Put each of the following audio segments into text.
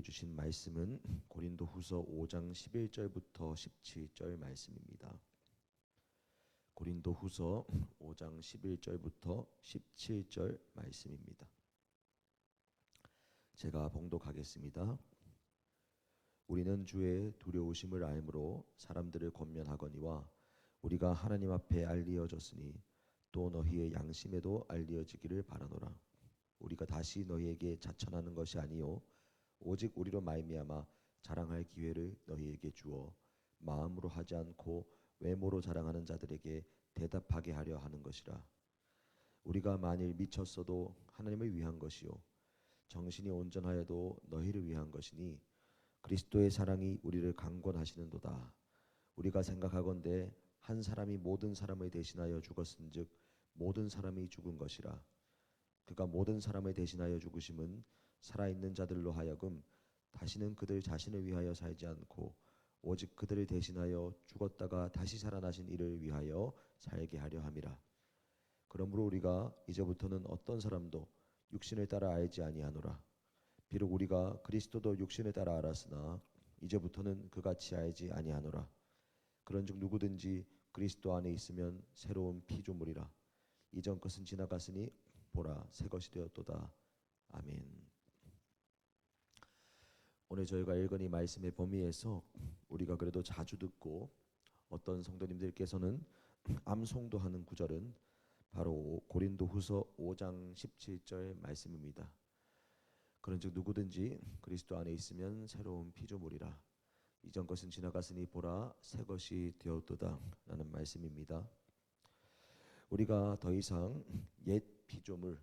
주신 말씀은 고린도후서 5장 11절부터 17절 말씀입니다. 고린도후서 5장 11절부터 17절 말씀입니다. 제가 봉독하겠습니다. 우리는 주의 두려우심을 알므로 사람들을 권면하거니와 우리가 하나님 앞에 알리어졌으니 또 너희의 양심에도 알리어지기를 바라노라. 우리가 다시 너희에게 자천하는 것이 아니요 오직 우리로 말미암아 자랑할 기회를 너희에게 주어 마음으로 하지 않고 외모로 자랑하는 자들에게 대답하게 하려 하는 것이라. 우리가 만일 미쳤어도 하나님을 위한 것이요 정신이 온전하여도 너희를 위한 것이니 그리스도의 사랑이 우리를 강권하시는도다. 우리가 생각하건대 한 사람이 모든 사람을 대신하여 죽었은즉 모든 사람이 죽은 것이라. 그가 모든 사람을 대신하여 죽으심은 살아있는 자들로 하여금 다시는 그들 자신을 위하여 살지 않고 오직 그들을 대신하여 죽었다가 다시 살아나신 이를 위하여 살게 하려 함이라. 그러므로 우리가 이제부터는 어떤 사람도 육신을 따라 알지 아니하노라. 비록 우리가 그리스도도 육신을 따라 알았으나 이제부터는 그같이 알지 아니하노라. 그런즉 누구든지 그리스도 안에 있으면 새로운 피조물이라. 이전 것은 지나갔으니 보라 새 것이 되었도다. 아멘. 오늘 저희가 읽은 이 말씀의 범위에서 우리가 그래도 자주 듣고 어떤 성도님들께서는 암송도하는 구절은 바로 고린도후서 5장 17절 말씀입니다. 그런즉 누구든지 그리스도 안에 있으면 새로운 피조물이라. 이전 것은 지나갔으니 보라 새 것이 되었도다 라는 말씀입니다. 우리가 더 이상 옛 피조물,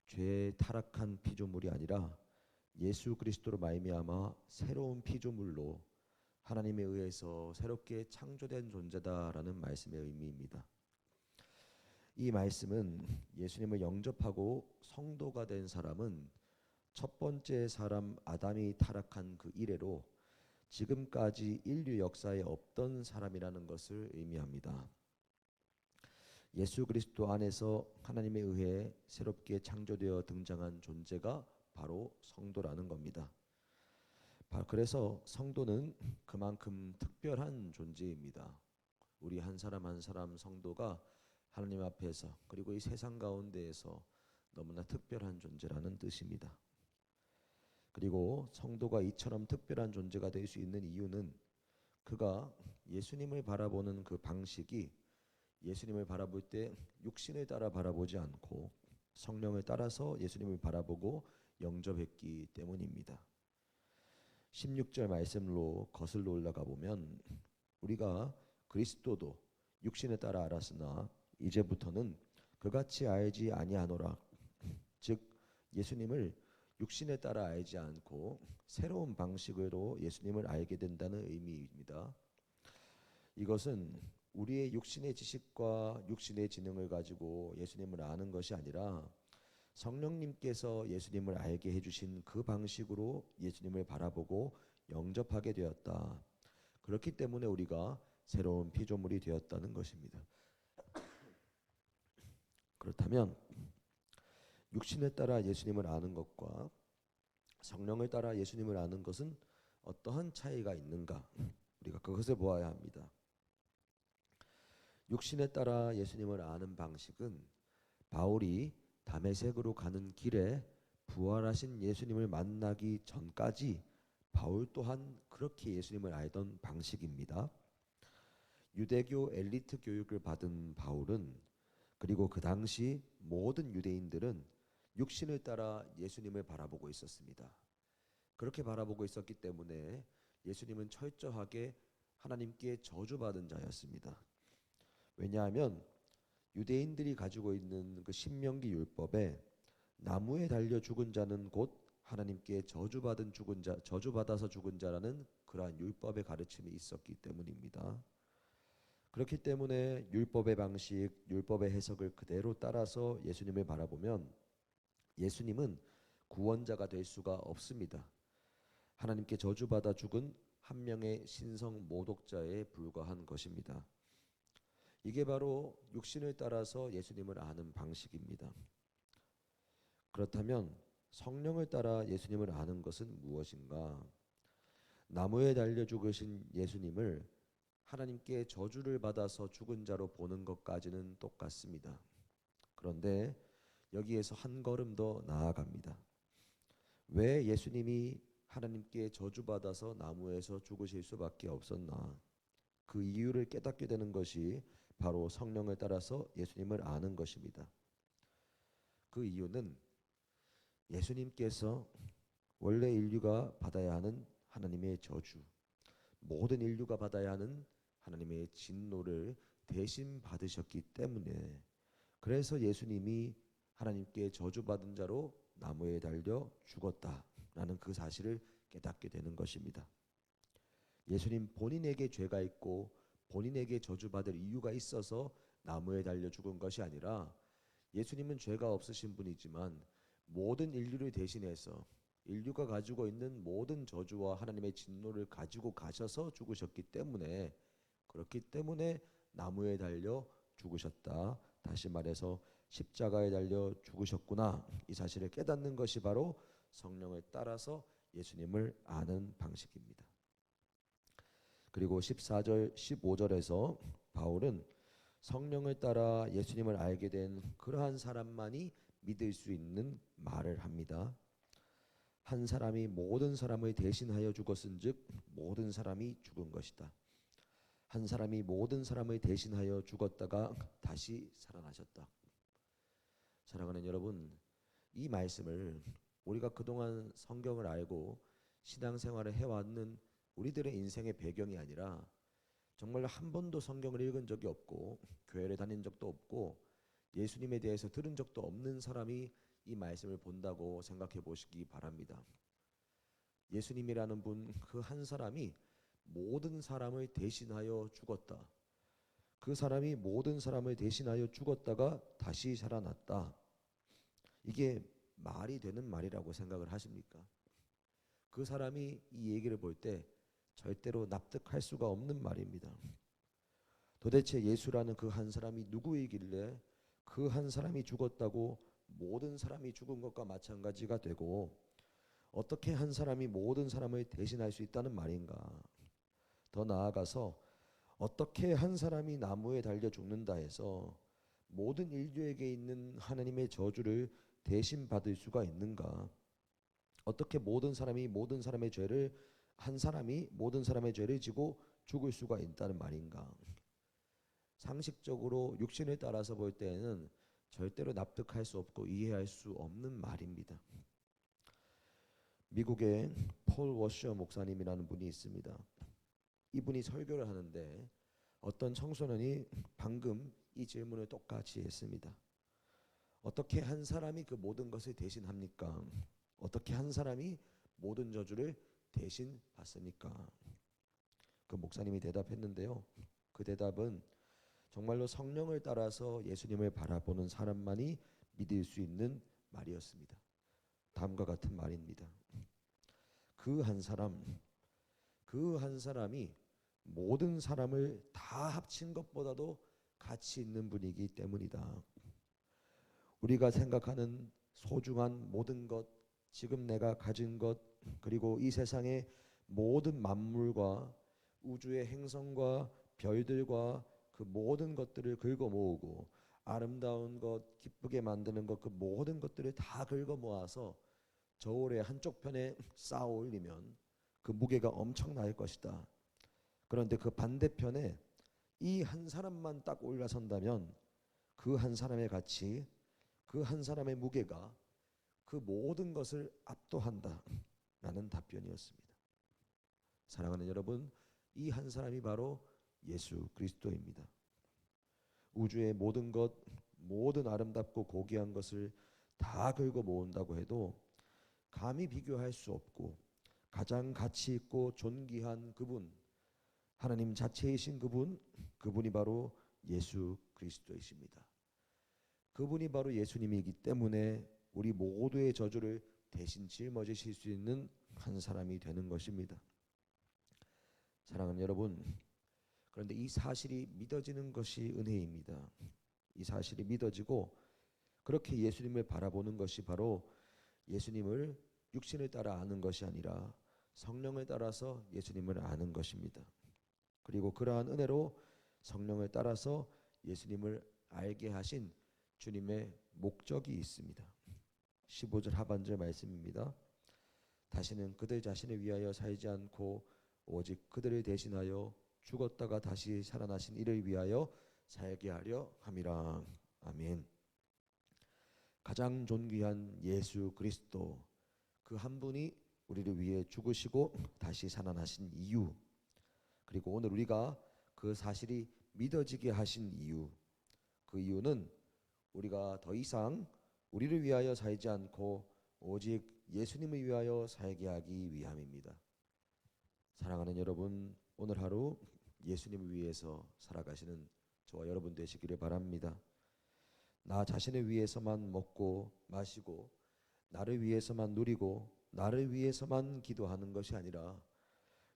죄에 타락한 피조물이 아니라 예수 그리스도로 말미암아 새로운 피조물로 하나님에 의해서 새롭게 창조된 존재다라는 말씀의 의미입니다. 이 말씀은 예수님을 영접하고 성도가 된 사람은 첫 번째 사람 아담이 타락한 그 이래로 지금까지 인류 역사에 없던 사람이라는 것을 의미합니다. 예수 그리스도 안에서 하나님에 의해 새롭게 창조되어 등장한 존재가 바로 성도라는 겁니다. 그래서 성도는 그만큼 특별한 존재입니다. 우리 한 사람 한 사람 성도가 하나님 앞에서 그리고 이 세상 가운데에서 너무나 특별한 존재라는 뜻입니다. 그리고 성도가 이처럼 특별한 존재가 될 수 있는 이유는 그가 예수님을 바라보는 그 방식이 예수님을 바라볼 때 육신을 따라 바라보지 않고 성령을 따라서 예수님을 바라보고 영접했기 때문입니다. 16절 말씀으로 거슬러 올라가 보면 우리가 그리스도도 육신을 따라 알았으나 이제부터는 그같이 알지 아니하노라. 즉 예수님을 육신에 따라 알지 않고 새로운 방식으로 예수님을 알게 된다는 의미입니다. 이것은 우리의 육신의 지식과 육신의 지능을 가지고 예수님을 아는 것이 아니라 성령님께서 예수님을 알게 해주신 그 방식으로 예수님을 바라보고 영접하게 되었다. 그렇기 때문에 우리가 새로운 피조물이 되었다는 것입니다. 그렇다면 육신에 따라 예수님을 아는 것과 성령을 따라 예수님을 아는 것은 어떠한 차이가 있는가? 우리가 그것을 보아야 합니다. 육신에 따라 예수님을 아는 방식은 바울이 다메섹으로 가는 길에 부활하신 예수님을 만나기 전까지 바울 또한 그렇게 예수님을 알던 방식입니다. 유대교 엘리트 교육을 받은 바울은 그리고 그 당시 모든 유대인들은 육신을 따라 예수님을 바라보고 있었습니다. 그렇게 바라보고 있었기 때문에 예수님은 철저하게 하나님께 저주받은 자였습니다. 왜냐하면 유대인들이 가지고 있는 그 신명기 율법에 나무에 달려 죽은 자는 곧 하나님께 저주받은 죽은 자, 저주받아서 죽은 자라는 그러한 율법의 가르침이 있었기 때문입니다. 그렇기 때문에 율법의 방식, 율법의 해석을 그대로 따라서 예수님을 바라보면 예수님은 구원자가 될 수가 없습니다. 하나님께 저주받아 죽은 한 명의 신성 모독자에 불과한 것입니다. 이게 바로 육신을 따라서 예수님을 아는 방식입니다. 그렇다면 성령을 따라 예수님을 아는 것은 무엇인가? 나무에 달려 죽으신 예수님을 하나님께 저주를 받아서 죽은 자로 보는 것까지는 똑같습니다. 그런데 여기에서 한 걸음 더 나아갑니다. 왜 예수님이 하나님께 저주받아서 나무에서 죽으실 수밖에 없었나? 그 이유를 깨닫게 되는 것이 바로 성령을 따라서 예수님을 아는 것입니다. 그 이유는 예수님께서 원래 인류가 받아야 하는 하나님의 저주, 모든 인류가 받아야 하는 하나님의 진노를 대신 받으셨기 때문에, 그래서 예수님이 하나님께 저주받은 자로 나무에 달려 죽었다라는 그 사실을 깨닫게 되는 것입니다. 예수님 본인에게 죄가 있고 본인에게 저주받을 이유가 있어서 나무에 달려 죽은 것이 아니라, 예수님은 죄가 없으신 분이지만 모든 인류를 대신해서 인류가 가지고 있는 모든 저주와 하나님의 진노를 가지고 가셔서 죽으셨기 때문에, 그렇기 때문에 나무에 달려 죽으셨다. 다시 말해서 십자가에 달려 죽으셨구나. 이 사실을 깨닫는 것이 바로 성령을 따라서 예수님을 아는 방식입니다. 그리고 14절, 15절에서 바울은 성령을 따라 예수님을 알게 된 그러한 사람만이 믿을 수 있는 말을 합니다. 한 사람이 모든 사람을 대신하여 죽었은즉 모든 사람이 죽은 것이다. 한 사람이 모든 사람을 대신하여 죽었다가 다시 살아나셨다. 사랑하는 여러분, 이 말씀을 우리가 그동안 성경을 알고 신앙생활을 해왔는 우리들의 인생의 배경이 아니라, 정말로 한 번도 성경을 읽은 적이 없고 교회를 다닌 적도 없고 예수님에 대해서 들은 적도 없는 사람이 이 말씀을 본다고 생각해 보시기 바랍니다. 예수님이라는 분 그 한 사람이 모든 사람을 대신하여 죽었다. 그 사람이 모든 사람을 대신하여 죽었다가 다시 살아났다. 이게 말이 되는 말이라고 생각을 하십니까? 그 사람이 이 얘기를 볼 때 절대로 납득할 수가 없는 말입니다. 도대체 예수라는 그 한 사람이 누구이길래 그 한 사람이 죽었다고 모든 사람이 죽은 것과 마찬가지가 되고, 어떻게 한 사람이 모든 사람을 대신할 수 있다는 말인가? 더 나아가서 어떻게 한 사람이 나무에 달려 죽는다 해서 모든 인류에게 있는 하나님의 저주를 대신 받을 수가 있는가? 어떻게 모든 사람이 모든 사람의 죄를, 한 사람이 모든 사람의 죄를 지고 죽을 수가 있다는 말인가? 상식적으로 육신을 따라서 볼 때에는 절대로 납득할 수 없고 이해할 수 없는 말입니다. 미국에 폴 워셔 목사님이라는 분이 있습니다. 이분이 설교를 하는데 어떤 청소년이 방금 이 질문을 똑같이 했습니다. 어떻게 한 사람이 그 모든 것을 대신합니까? 어떻게 한 사람이 모든 저주를 대신 받습니까? 그 목사님이 대답했는데요. 그 대답은 정말로 성령을 따라서 예수님을 바라보는 사람만이 믿을 수 있는 말이었습니다. 다음과 같은 말입니다. 그 한 사람이 모든 사람을 다 합친 것보다도 가치 있는 분이기 때문이다. 우리가 생각하는 소중한 모든 것, 지금 내가 가진 것, 그리고 이 세상의 모든 만물과 우주의 행성과 별들과 그 모든 것들을 긁어 모으고 아름다운 것, 기쁘게 만드는 것, 그 모든 것들을 다 긁어 모아서 저울의 한쪽 편에 쌓아 올리면 그 무게가 엄청날 것이다. 그런데 그 반대편에 이 한 사람만 딱 올라선다면 그 한 사람의 가치, 그 한 사람의 무게가 그 모든 것을 압도한다 라는 답변이었습니다. 사랑하는 여러분, 이 한 사람이 바로 예수 그리스도입니다. 우주의 모든 것, 모든 아름답고 고귀한 것을 다 긁어 모은다고 해도 감히 비교할 수 없고 가장 가치 있고 존귀한 그분, 하나님 자체이신 그분이 바로 예수 그리스도이십니다. 그분이 바로 예수님이기 때문에 우리 모두의 저주를 대신 짊어지실 수 있는 한 사람이 되는 것입니다. 사랑하는 여러분, 그런데 이 사실이 믿어지는 것이 은혜입니다. 이 사실이 믿어지고 그렇게 예수님을 바라보는 것이 바로 예수님을 육신을 따라 아는 것이 아니라 성령을 따라서 예수님을 아는 것입니다. 그리고 그러한 은혜로 성령을 따라서 예수님을 알게 하신 주님의 목적이 있습니다. 15절 하반절 말씀입니다. 다시는 그들 자신을 위하여 살지 않고 오직 그들을 대신하여 죽었다가 다시 살아나신 이를 위하여 살게 하려 함이라. 아멘. 가장 존귀한 예수 그리스도, 그 한 분이 우리를 위해 죽으시고 다시 살아나신 이유, 그리고 오늘 우리가 그 사실이 믿어지게 하신 이유, 그 이유는 우리가 더 이상 우리를 위하여 살지 않고 오직 예수님을 위하여 살게 하기 위함입니다. 사랑하는 여러분, 오늘 하루 예수님을 위해서 살아가시는 저와 여러분 되시기를 바랍니다. 나 자신을 위해서만 먹고 마시고 나를 위해서만 누리고 나를 위해서만 기도하는 것이 아니라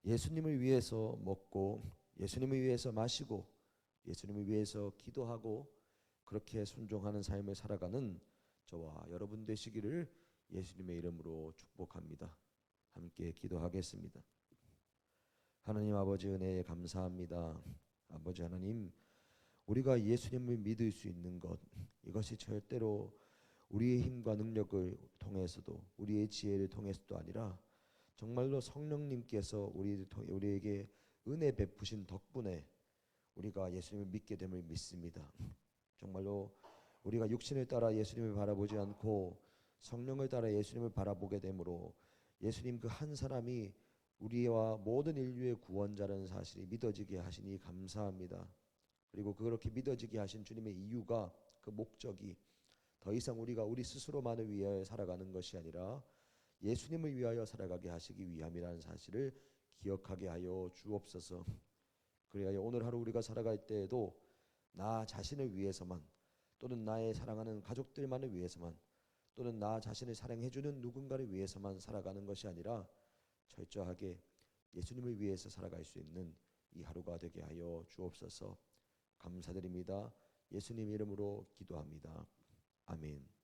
예수님을 위해서 먹고 예수님을 위해서 마시고 예수님을 위해서 기도하고 그렇게 순종하는 삶을 살아가는 저와 여러분 되시기를 예수님의 이름으로 축복합니다. 함께 기도하겠습니다. 하나님 아버지, 은혜에 감사합니다. 아버지 하나님, 우리가 예수님을 믿을 수 있는 것, 이것이 절대로 우리의 힘과 능력을 통해서도 우리의 지혜를 통해서도 아니라 정말로 성령님께서 우리에게 은혜 베푸신 덕분에 우리가 예수님을 믿게 됨을 믿습니다. 정말로 우리가 육신을 따라 예수님을 바라보지 않고 성령을 따라 예수님을 바라보게 되므로 예수님 그 한 사람이 우리와 모든 인류의 구원자라는 사실이 믿어지게 하시니 감사합니다. 그리고 그렇게 믿어지게 하신 주님의 이유가, 그 목적이 더 이상 우리가 우리 스스로만을 위하여 살아가는 것이 아니라 예수님을 위하여 살아가게 하시기 위함이라는 사실을 기억하게 하여 주옵소서. 그래야 오늘 하루 우리가 살아갈 때에도 나 자신을 위해서만, 또는 나의 사랑하는 가족들만을 위해서만, 또는 나 자신을 사랑해주는 누군가를 위해서만 살아가는 것이 아니라 철저하게 예수님을 위해서 살아갈 수 있는 이 하루가 되게 하여 주옵소서. 감사드립니다. 예수님 이름으로 기도합니다. 아멘.